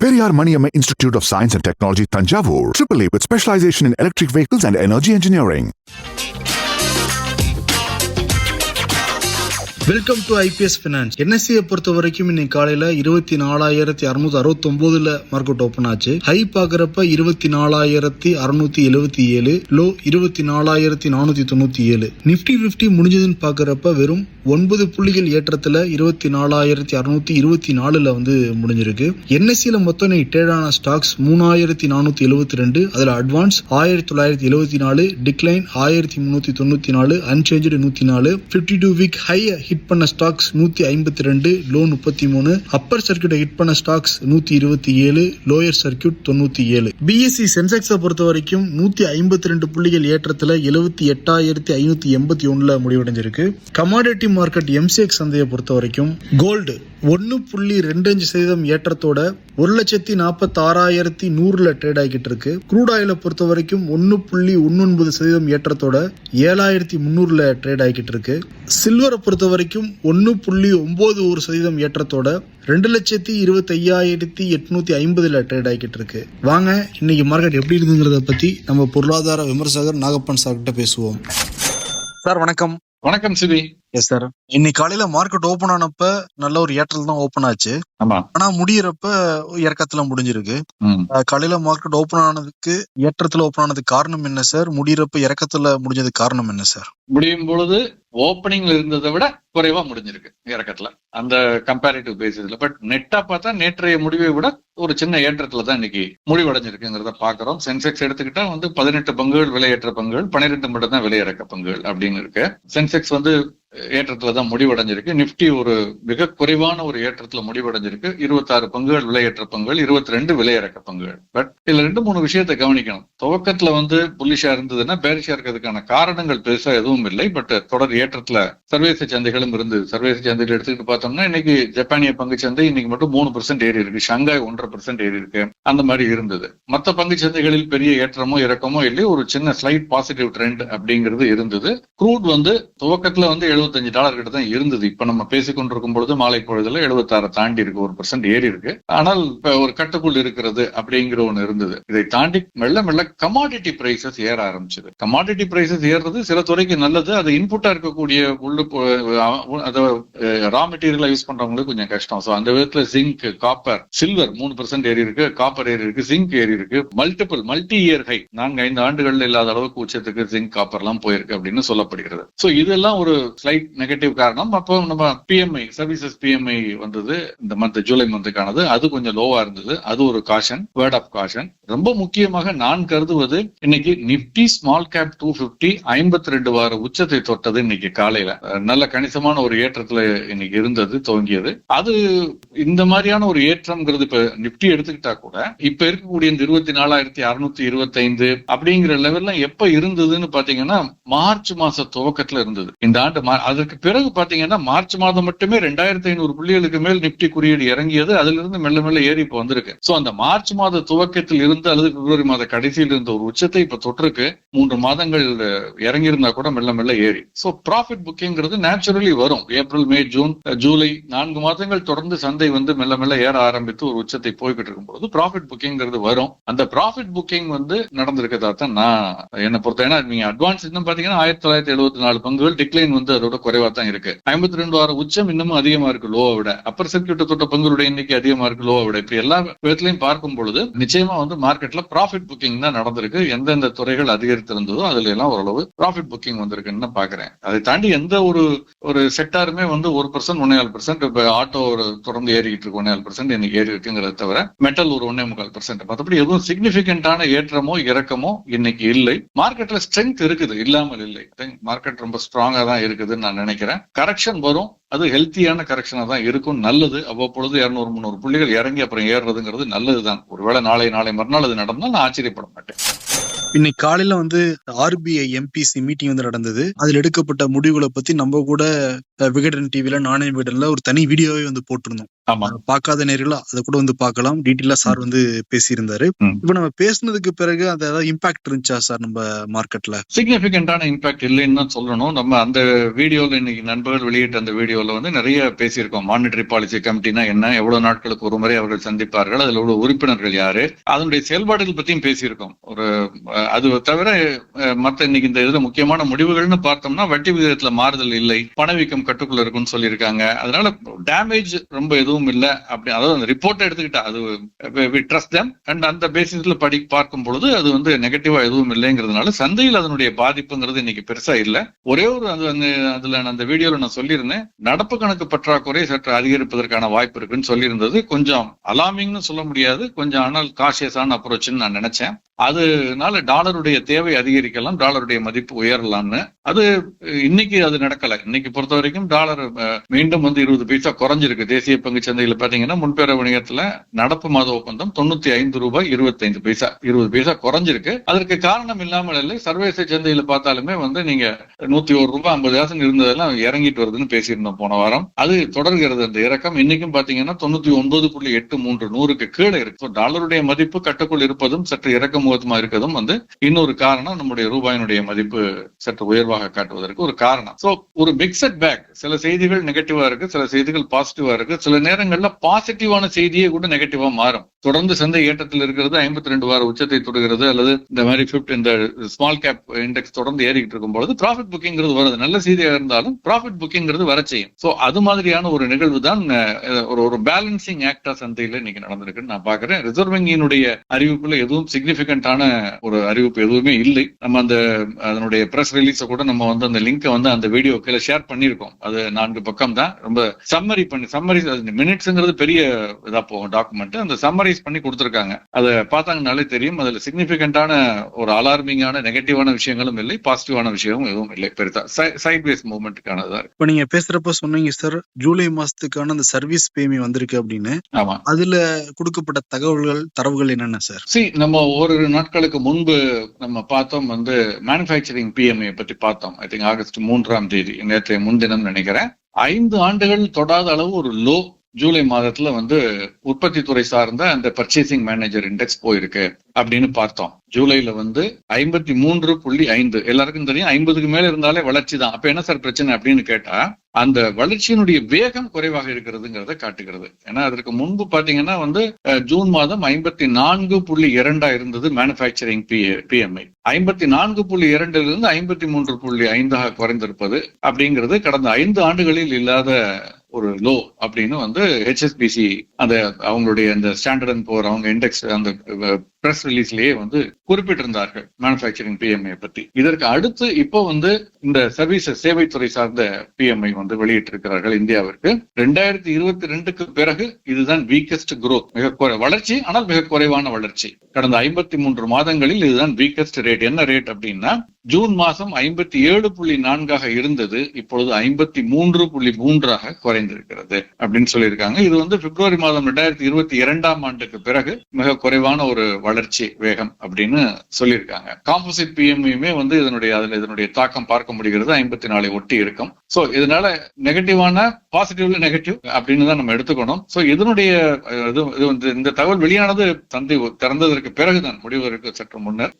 Periyar Maniamma Institute of Science and Technology, Tanjavur, AAA with specialization in electric vehicles and energy engineering. Welcome to IPS finance. என்எஸ்சியை பொறுத்த வரைக்கும் இன்னைக்கு காலையில 24,669 market open ஆச்சு. High பாக்குறப்ப 24,677, low 24,497. Nifty 50 முடிஞ்சதுன்னு பாக்குறப்ப வெறும் 9 புள்ளிகள் ஏற்றத்துல 24,624 வந்து முடிஞ்சிருக்கு. என்எஸ்சியில மொத்தம் ட்ரேட் ஆன ஸ்டாக்ஸ் 3,472, அதுல advance 1,974, decline 1,394, unchanged 104, 52 week high hit பண்ண stocks 152, low 33, upper circuit hit பண்ண ஸ்டாக்ஸ் 127, லோயர் சர்க்யூட் 97. பிஎஸ்சி சென்செக்ஸை பொறுத்த வரைக்கும் 152 புள்ளிகள் ஏற்றத்துல 78,581 முடிவடைஞ்சிருக்கு. கமாடிட்டி மார்க்கெட் எம்சிஎக்ஸ் சந்தையை பொறுத்த வரைக்கும் கோல்டு 1.25% ஏற்றத்தோட 1,46,100 ட்ரேட் ஆகிட்டு இருக்கு. க்ரூட் ஆயில பொறுத்த வரைக்கும் 1.19% ஏற்றத்தோட 7,300 ட்ரேட் ஆகிட்டு இருக்கு. சில்வரை பொறுத்த வரைக்கும் 1.91% ஏற்றத்தோட 2,25,850 ட்ரேட் ஆகிட்டு இருக்கு. வாங்க இன்னைக்கு மார்க்கெட் எப்படி இருக்குங்கிறத பத்தி நம்ம பொருளாதார விமர்சகர் நாகப்பன் சார் கிட்ட பேசுவோம். சார் வணக்கம். வணக்கம் சிவி. Yes sir. இன்னைக்கு காலையில மார்க்கெட் ஓபன் ஆனப்ப நல்ல ஒரு ஏற்றல் தான் ஓபன் ஆச்சு. ஆனா முடியறப்ப இறக்கத்துல முடிஞ்சிருக்கு. காலையில மார்க்கெட் ஓபன் ஆனதுக்கு ஏற்றத்துல ஓபன் ஆனதுக்கு காரணம் என்ன சார்? முடியறப்ப இறக்கத்துல முடிஞ்சதுக்கு காரணம் என்ன சார்? முடியும் பொழுது ஓப்பனிங்ல இருந்ததை விட குறைவா முடிஞ்சிருக்கு இறக்கத்துல, அந்த கம்பேரிட்டிவ் பேசிஸ்ல. பட் நெட்டா பார்த்தா நேற்றைய முடிவை விட ஒரு சின்ன ஏற்றத்துல தான் இன்னைக்கு முடிவடைஞ்சிருக்குங்கிறத பாக்குறோம். சென்செக்ஸ் எடுத்துக்கிட்டா 18 பங்குகள் விலையேற்ற பங்குகள், 12 மட்டும் தான் விலையிறக்க பங்குகள் அப்படின்னு இருக்கு. சென்செக்ஸ் ஏற்றத்துலதான் முடிவடைஞ்சிருக்கு. நிப்டி ஒரு மிக குறைவான ஒரு ஏற்றத்துல முடிவடைஞ்சிருக்கு. 26 பங்குகள் விலையேற்ற பங்குகள், 22 விலையிறக்க பங்குகள். பட் இதுல 2-3 விஷயத்தை கவனிக்கணும். துவக்கத்துல புல்லிஷா இருந்ததுன்னா பேரிஷா இருக்கிறதுக்கான காரணங்கள் பெருசா எதுவும் இல்லை. பட் தொடர் ஏற்றத்துல சர்வதேச சந்தைகளும் இருந்தது. சர்வதேச சந்தைகள் எடுத்துக்கிட்டு பார்த்தோம்னா இன்னைக்கு ஜப்பானிய பங்கு சந்தை இன்னைக்கு மட்டும் 3% ஏறி இருக்கு. ஷங்காய் 1.5% ஏறி இருக்கு. அந்த மாதிரி இருந்தது. மற்ற பங்கு சந்தைகளில் பெரிய ஏற்றமோ இறக்கமோ இல்லை, ஒரு சின்ன ஸ்லைட் பாசிட்டிவ் ட்ரெண்ட் அப்படிங்கிறது இருந்தது. க்ரூட் துவக்கத்துல $75 கிட்ட தான் இருந்தது. இப்ப நம்ம பேசிக்கொண்டிருக்கும் பொழுது மாலை பொழுதுல 76 தாண்டி இருக்கு, 1% ஏறி இருக்கு. ஆனால் இப்ப ஒரு கட்டுக்குள் இருக்கிறது அப்படிங்கிற ஒண்ணு இருந்தது. இதை தாண்டி மெல்ல மெல்ல கமாடிட்டி பிரைசஸ் ஏற ஆரம்பிச்சது. கமாடிட்டி பிரைசஸ் ஏறுறது சில துறைக்கு நல்லது. அது இன்புட்டா இருக்கக்கூடிய ரா மெட்டீரியலா யூஸ் பண்றவங்களுக்கு கொஞ்சம் கஷ்டம். சோ அந்த விதத்துல ஜிங்க், காப்பர், சில்வர் 3% ஏறி இருக்கு, காப்பர் ஏறி இருக்கு, ஜிங்க் ஏறி இருக்கு. மல்டி இயர் ஹை 4-5 ஆண்டுகள்ல இல்லாத அளவுக்கு உச்சத்துக்கு ஜிங்க், காப்பர் எல்லாம் போயிருக்கு அப்படின்னு சொல்லப்படுகிறது. சோ இதெல்லாம் ஒரு ஸ்லைட் நெகட்டிவ் காரணம். அப்போ நம்ம பிஎம்ஐ சர்வீசஸ் பிஎம்ஐ வந்தது இந்த மந்த், ஜூலை மந்த்துக்கானது. அது கொஞ்சம் லோவா இருந்தது. அது ஒரு காஷன், வேர்ட் ஆஃப் காஷன். ரொம்ப முக்கியமாக நான் கருதுவது இன்னைக்கு நிப்டி ஸ்மால் கேப் 250 52 வார உச்சத்தை தொட்டது இன்னைக்கு காலையில. நல்ல கணிசமான ஒரு ஏற்றத்துல இன்னைக்கு இருந்தது, துவங்கியது. அது இந்த மாதிரியான ஒரு ஏற்றம்ங்கிறது இப்ப நிப்டி எடுத்துக்கிட்டா கூட இப்ப இருக்கக்கூடிய இந்த 24,625 அப்படிங்கிற லெவல்ல எப்ப இருந்ததுன்னு பாத்தீங்கன்னா மார்ச் மாச துவக்கத்துல இருந்தது. இந்த ஆண்டு அதற்கு பிறகு பாத்தீங்கன்னா மார்ச் மாதம் மட்டுமே 2,500 புள்ளிகளுக்கு மேல் நிப்டி குறியீடு இறங்கியது. அதுல இருந்து மெல்ல மெல்ல ஏறி இப்ப வந்திருக்கு. சோ அந்த மார்ச் மாத துவக்கத்தில் இருந்து அல்லது பிப்ரவரி மாத கடைசியில் இருந்த ஒரு உச்சத்தை இப்ப தொற்றுக்கு 3 மாதங்கள் இறங்கி இருந்தா கூட மெல்ல மெல்ல ஏறி. சோ ப்ராஃபிட் புக்கிங்கிறது நேச்சுரலி வரும். ஏப்ரல், மே, ஜூன், ஜூலை 4 மாதங்கள் தொடர்ந்து சந்தை மெல்ல மெல்ல ஏற ஆரம்பித்து ஒரு உச்சத்தை போய்கிட்டு இருக்கும் பொழுது ப்ராஃபிட் புக்கிங்கிறது வரும். அந்த ப்ராஃபிட் புக்கிங் நடந்திருக்கதா தான் நான் என்ன பொறுத்த. ஏன்னா நீங்க அட்வான்ஸ் இன்னும் பாத்தீங்கன்னா 1,974 பங்குகள், டிக்ளைன் அதோட குறைவா தான் இருக்கு. 52 வார உச்சம் இன்னமும் அதிகமா இருக்கு லோவை விட. அப்பர் சர்க்யூட் தொட்ட பங்குகளுடைய எண்ணிக்கை அதிகமா இருக்கு லோவை விட. இப்ப எல்லா விதத்திலையும் பார்க்கும் பொழுது நிச்சயமா மார்க்கெட்ல ப்ராஃபிட் புக்கிங் தான் நடந்திருக்கு. எந்தெந்த துறைகள் அதிகரித்திருந்ததோ அதுல எல்லாம் ஓரளவு ப்ராஃபிட் புக்கிங் வந்திருக்குன்னு பாக்குறேன். அதை தாண்டி எந்த ஒரு செக்டாருமே 1%, 1.25%. இப்ப ஆட்டோ தொடர்ந்து ஏறிக்கிட்டு இருக்கு, 1.25% இன்னைக்கு ஏறி இருக்குங்கிறத தவிர மெட்டல் ஒரு 1.25%. மற்றபடி எதுவும் சிக்னிபிகண்டான ஏற்றமோ இறக்கமோ இன்னைக்கு இல்லை. மார்க்கெட்ல ஸ்ட்ரென்த் இருக்குது, இல்லாமல் இல்லை. மார்க்கெட் ரொம்ப ஸ்ட்ராங்கா தான் இருக்குதுன்னு நான் நினைக்கிறேன். கரெக்ஷன் வரும், அது ஹெல்த்தியான கரெக்ஷனா தான் இருக்கும். நல்லது. அவ்வப்பொழுது 200-300 புள்ளிகள் இறங்கி அப்புறம் ஏறுறதுங்கிறது நல்லதுதான். ஒருவேளை நாளை மறுநாள் அது நடந்தால் நான் ஆச்சரியப்பட மாட்டேன். இன்னைக்கு காலையில ஆர்பிஐ எம்பிசி மீட்டிங் நடந்தது. அதுல எடுக்கப்பட்ட முடிவுகளை பத்தி நம்ம கூட விகடன் டிவில, நாணய விகடன்ல ஒரு தனி வீடியோவே போட்டிருந்தோம். ஆமா. பார்க்காத நேரில் அதை கூட வந்து பார்க்கலாம். டீட்டெயிலா சார் வந்து பேசியிருந்தாரு. இப்ப நம்ம பேசுனதுக்கு பிறகு அது ஏதாவது இம்பாக்ட் இருந்துச்சா சார் நம்ம மார்க்கெட்ல? சிக்னிபிகண்டான இம்பாக்ட் இல்லைன்னு தான் சொல்லணும். நம்ம அந்த வீடியோல இன்னைக்கு நண்பர்கள் வெளியிட்ட அந்த வீடியோல வந்து நிறைய பேசியிருக்கோம். மானிட்டரி பாலிசி கமிட்டினா என்ன, எவ்வளவு நாட்களுக்கு ஒரு முறை அவர்கள் சந்திப்பார்கள், அதுல உள்ள உறுப்பினர்கள் யாரு, அதனுடைய செயல்பாடுகள் பத்தியும் பேசியிருக்கோம். அது தவிர மற்ற இன்னைக்கு இந்த இதுல முக்கியமான முடிவுகள்னு பார்த்தோம்னா வட்டி விகிதத்துல மாறுதல் இல்லை, பணவீக்கம் கட்டுக்குள்ள இருக்குன்னு சொல்லியிருக்காங்க. அதனால டேமேஜ் ரொம்ப எதுவும் இல்லை. அப்படி அதாவது அந்த ரிப்போர்ட் எடுத்துக்கிட்டா அது ட்ரஸ்ட் தெம் அண்ட் அந்த பேசிஸ்ல பார்க்கும் பொழுது அது வந்து நெகட்டிவா எதுவும் இல்லைங்கிறதுனால சந்தையில் அதனுடைய பாதிப்புங்கிறது இன்னைக்கு பெருசா இல்லை. ஒரே ஒரு அதுல அந்த வீடியோல நான் சொல்லியிருந்தேன், நடப்பு கணக்கு பற்றாக்குறை சற்று அதிகரிப்பதற்கான வாய்ப்பு இருக்குன்னு சொல்லியிருந்தது. கொஞ்சம் அலாமிங்னு சொல்ல முடியாது, கொஞ்சம் ஆனால் காஷியஸான அப்ரோச்னு நான் நினைச்சேன். அதனால டாலருடைய தேவை அதிகரிக்கலாம், டாலருடைய மதிப்பு உயரலாம்னு. அது இன்னைக்கு அது நடக்கல. இன்னைக்கு பொறுத்த வரைக்கும் டாலர் மீண்டும் வந்து 20 பைசா குறைஞ்சிருக்கு. தேசிய பங்கு சந்தையில பாத்தீங்கன்னா முன்பேற வணிகத்துல நடப்பு மாத ஒப்பந்தம் 95 ரூபாய் 25 பைசா 20 பைசா குறைஞ்சிருக்கு. அதற்கு காரணம் இல்லாமல் இல்லை. சர்வதேச சந்தையில பார்த்தாலுமே வந்து நீங்க 101 ரூபாய் 50 காசு இருந்ததெல்லாம் இறங்கிட்டு வருதுன்னு பேசியிருந்தோம் போன வாரம். அது தொடர்கிறது அந்த இறக்கம். இன்னைக்கும் பாத்தீங்கன்னா 99.83 100க்கு கீழே இருக்கு. டாலருடைய மதிப்பு கட்டுக்குள் இருப்பதும் சற்று இறக்கம் இருக்கிறதும் வந்து இன்னொரு காரணம், நம்முடைய ரூபாயினுடைய மதிப்பு சற்று உயர்வாக காட்டுவதற்கு ஒரு காரணம். சோ ஒரு மிக்சட் பேக். சில செய்திகள் நெகட்டிவா இருக்கு, சில செய்திகள் பாசிட்டிவா இருக்கு. சில நேரங்கள்ல பாசிட்டிவான செய்தியே கூட நெகட்டிவா மாறும். தொடர்ந்து சந்தை ஏற்றத்தில் இருக்கிறது, 52 வார உச்சத்தை தொடுகிறது, அல்லது இந்த மாதிரி இந்த ஸ்மால் கேப் இண்டெக்ஸ் தொடர்ந்து ஏறிக்கிட்டு இருக்கும் பொழுது ப்ராஃபிட் புக்கிங்கிறது வருது. நல்ல செய்தியா இருந்தாலும் ப்ராஃபிட் புக்கிங்கிறது வர செய்யும். சோ அது மாதிரியான ஒரு நிகழ்வு தான் ஒரு பேலன்சிங் ஆக்டா சந்தையில இன்னைக்கு நடந்திருக்குன்னு நான் பாக்குறேன். ரிசர்வ் வங்கியினுடைய அறிவிப்புல எதுவும் சிக்னிபிகண்டான ஒரு அறிவிப்பு எதுவுமே இல்லை. நம்ம அதனுடைய பிரஸ் ரிலீஸ கூட நம்ம வந்து அந்த லிங்கை வந்து அந்த வீடியோ கீழே ஷேர் பண்ணிருக்கோம். அது 4 பக்கம் தான். ரொம்ப சம்மரி மினிட்ஸ்ங்கிறது பெரிய இதா போகும் டாக்குமெண்ட். அந்த சம்மரைஸ் பண்ணி கொடுத்திருக்காங்க. அதை பார்த்தாங்கனாலே தெரியும். அதுல சிக்னிபிகண்டான ஒரு அலார்மிங்கான நெகட்டிவான விஷயங்களும் இல்லை, பாசிட்டிவான விஷயமும் எதுவும் இல்லை. பெருசா சைட்வேஸ் மூவ்மெண்ட்டுக்கானதா. இப்ப நீங்க பேசுறப்ப சொன்னீங்க சார், ஜூலை மாசத்துக்கான அந்த சர்வீஸ் பேமி வந்திருக்கு அப்படின்னு. ஆமா. அதுல கொடுக்கப்பட்ட தரவுகள் என்னென்ன சார்? நம்ம ஒரு நாட்களுக்கு முன்பு நம்ம பார்த்தோம் வந்து மேனுஃபேக்சரிங் பிஎம்ஐ பத்தி பார்த்தோம். ஐ திங்க் ஆகஸ்ட் 3ஆம் தேதி, நேற்றைய முன்தினம் நினைக்கிறேன். 5 ஆண்டுகள் தொடாத அளவு ஒரு லோ ஜூலை மாதத்துல வந்து உற்பத்தி துறை சார்ந்த அந்த பர்ச்சேசிங் மேனேஜர் இண்டெக்ஸ் போயிருக்கு அப்படின்னு பார்த்தோம். ஜூலைல வந்து 53.5. எல்லாருக்கும் தெரியும் 50க்கு மேல இருந்தாலே வளர்ச்சி தான். அப்ப என்ன சார் பிரச்சனை அப்படின்னு கேட்டா, அந்த வளர்ச்சியினுடைய வேகம் குறைவாக இருக்கிறதுங்கிறத காட்டுகிறது. ஏன்னா அதற்கு முன்பு பாத்தீங்கன்னா வந்து ஜூன் மாதம் 54.2 இருந்தது மேனுஃபேக்சரிங் பிஎம்ஐ. 54.2 இருந்து 53.5 குறைந்திருப்பது அப்படிங்கிறது கடந்த 5 ஆண்டுகளில் இல்லாத ஒரு லோ அப்படின்னு வந்து HSBC அந்த அவங்களுடைய அந்த ஸ்டாண்டர்ட் அண்ட் புவர் அவங்க இண்டெக்ஸ் அந்த பிரஸ் ரிலீஸ்லயே வந்து குறிப்பிட்டிருந்தார்கள் மேனுஃபேக்சரிங் பிஎம்ஐ பத்தி. இதற்கு அடுத்து இப்போ வந்து இந்த சேவைத்துறை சார்ந்த பிஎம்ஐ வந்து வெளியிட்டிருக்கிறார்கள் இந்தியாவிற்கு. 2022க்கு பிறகு இதுதான் வீக்கஸ்ட் குரோத், மிக வளர்ச்சி, ஆனால் மிக குறைவான வளர்ச்சி. கடந்த 53 மாதங்களில் இதுதான் வீக்கஸ்ட் ரேட். என்ன ரேட் அப்படின்னா, ஜூன் மாசம் 57.4 இருந்தது, இப்பொழுது 53.3 குறைந்திருக்கிறது அப்படின்னு சொல்லியிருக்காங்க. இது வந்து பிப்ரவரி மாதம் 2022ஆம் ஆண்டுக்கு பிறகு மிக குறைவான ஒரு வளர்ச்சி வேகம் அப்படின்னு சொல்லியிருக்காங்க. காம்போசிட் பிஎம்ஐயுமே வந்து இதனுடைய தாக்கம் பார்க்க முடிகிறது, 54 ஒட்டி இருக்கும். சோ இதனால நெகட்டிவான பாசிட்டிவ்ல நெகட்டிவ் அப்படின்னு தான் நம்ம எடுத்துக்கணும். சோ இதனுடைய இந்த தகவல் வெளியானது சந்தை திறந்ததற்கு பிறகுதான், முடிவதற்கு சற்று முன்னர்,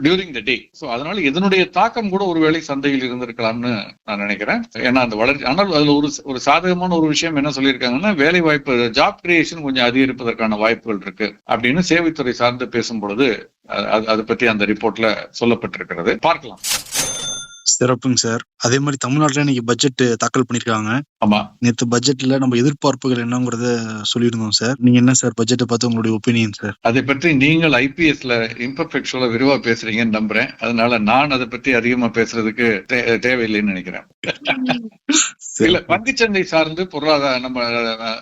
டியூரிங் த டே. சோ அதனால இதனுடைய தாக்கம் கூட ஒருவேளை சந்தையில் இருந்திருக்கலாம்னு நான் நினைக்கிறேன். ஏன்னா அந்த வளர்ச்சி, ஆனால் அதுல ஒரு சாதகமான ஒரு விஷயம் என்ன சொல்லியிருக்காங்கன்னா, வேலை வாய்ப்பு, ஜாப் கிரியேஷன் கொஞ்சம் அதிகரிப்பதற்கான வாய்ப்புகள் இருக்கு அப்படின்னு சேவைத்துறை சார்ந்து பேசும் பொழுது அதை பத்தி அந்த ரிப்போர்ட்ல சொல்லப்பட்டிருக்கிறது. பார்க்கலாம். சிறப்புங்க சார். அதே மாதிரி தமிழ்நாட்டுல இன்னைக்கு பட்ஜெட் தாக்கல் பண்ணிருக்காங்க. ஆமா. நேற்று பட்ஜெட்ல நம்ம எதிர்பார்ப்புகள் என்னங்கறத சொல்லியிருந்தோம் சார். நீங்க என்ன சார் பட்ஜெட்டை பார்த்து உங்களுடைய ஒப்பீனியன் சார்? அதை பற்றி நீங்கள் IPSல இம்பர்ஃபெக்ஷன்ல விரிவா பேசுறீங்கன்னு நம்புறேன். அதனால நான் அதை பத்தி அதிகமா பேசுறதுக்கு தேவையில்லைன்னு நினைக்கிறேன். இல்ல, பங்குச்சந்தை சார்ந்து பொருளாதார நம்ம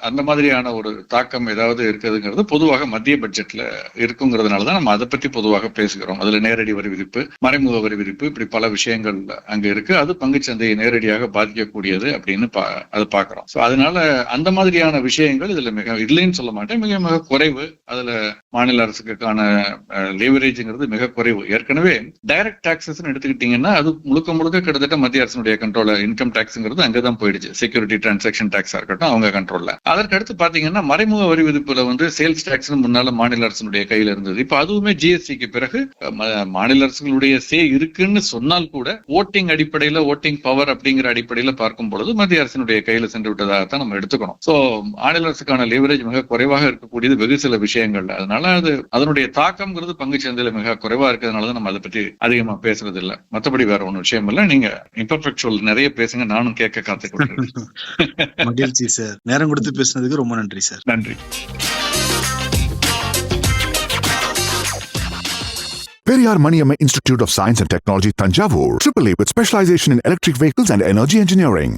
அந்த மாதிரியான ஒரு தாக்கம் ஏதாவது இருக்குதுங்கிறது பொதுவாக மத்திய பட்ஜெட்ல இருக்குங்கிறதுனாலதான் நம்ம அதை பத்தி பொதுவாக பேசுகிறோம். அதுல நேரடி வரி விதிப்பு, மறைமுக வரி விதிப்பு, இப்படி பல விஷயங்கள் அங்க இருக்கு. அது பங்குச்சந்தையை நேரடியாக பாதிக்கக்கூடியது அப்படின்னு அதை பாக்குறோம். சோ அதனால அந்த மாதிரியான விஷயங்கள் இதுல மிக இல்லைன்னு சொல்ல மாட்டேன், மிக மிக குறைவு. அதுல மாநில அரசுக்கான லேவரேஜ்ங்கிறது மிக குறைவு. ஏற்கனவே டைரக்ட் டாக்ஸஸ் எடுத்துக்கிட்டீங்கன்னா அது முழுக்க முழுக்க கிட்டத்தட்ட மத்திய அரசுடைய கண்ட்ரோல். இன்கம் டாக்ஸ்ங்கிறது அங்கதான் போயிடுச்சு. செக்யூரிட்டி டிரான்சாக்ஷன் டாக்ஸா இருக்கட்டும் அவங்க கண்ட்ரோல்ல. அதற்கு அடுத்து பாத்தீங்கன்னா மறைமுக வரி விதிப்புல சேல்ஸ் டாக்ஸ் முன்னால மாநில அரசுடைய கையில இருந்தது. இப்ப அதுவுமே ஜிஎஸ்டிக்கு பிறகு மாநில அரசுகளுடைய இருக்குன்னு சொன்னால் கூட ஓட்டிங் அடிப்படையில, ஓட்டிங் பவர் அப்படிங்கிற அடிப்படையில பார்க்கும் பொழுது மத்திய அரசினுடைய கையில சென்று விட்டதாகத்தான் நம்ம எடுத்துக்கணும். சோ மாநில அரசுக்கான லிவரேஜ் மிக குறைவாக இருக்கக்கூடியது வெகு சில விஷயங்கள்ல. அதனால அதனுடைய தாக்கம்ங்கிறது பங்கு சந்தையில மிக குறைவா இருக்கிறதுனால நம்ம அதை பத்தி அதிகமா பேசுறது இல்ல. மற்றபடி வேற ஒன்னும் விஷயம் இல்ல. நீங்க இம்பர்ஃபெக்ட் நிறைய பேசுங்க, நானும் கேட்க காத்துக்கொண்டிருக்கேன். மகிழ்ச்சி சார், நேரம் கொடுத்து பேசுனதுக்கு ரொம்ப நன்றி சார். நன்றி. Periyar Maniamma Institute of Science and Technology, Tanjavur, AAA with specialization in electric vehicles and energy engineering.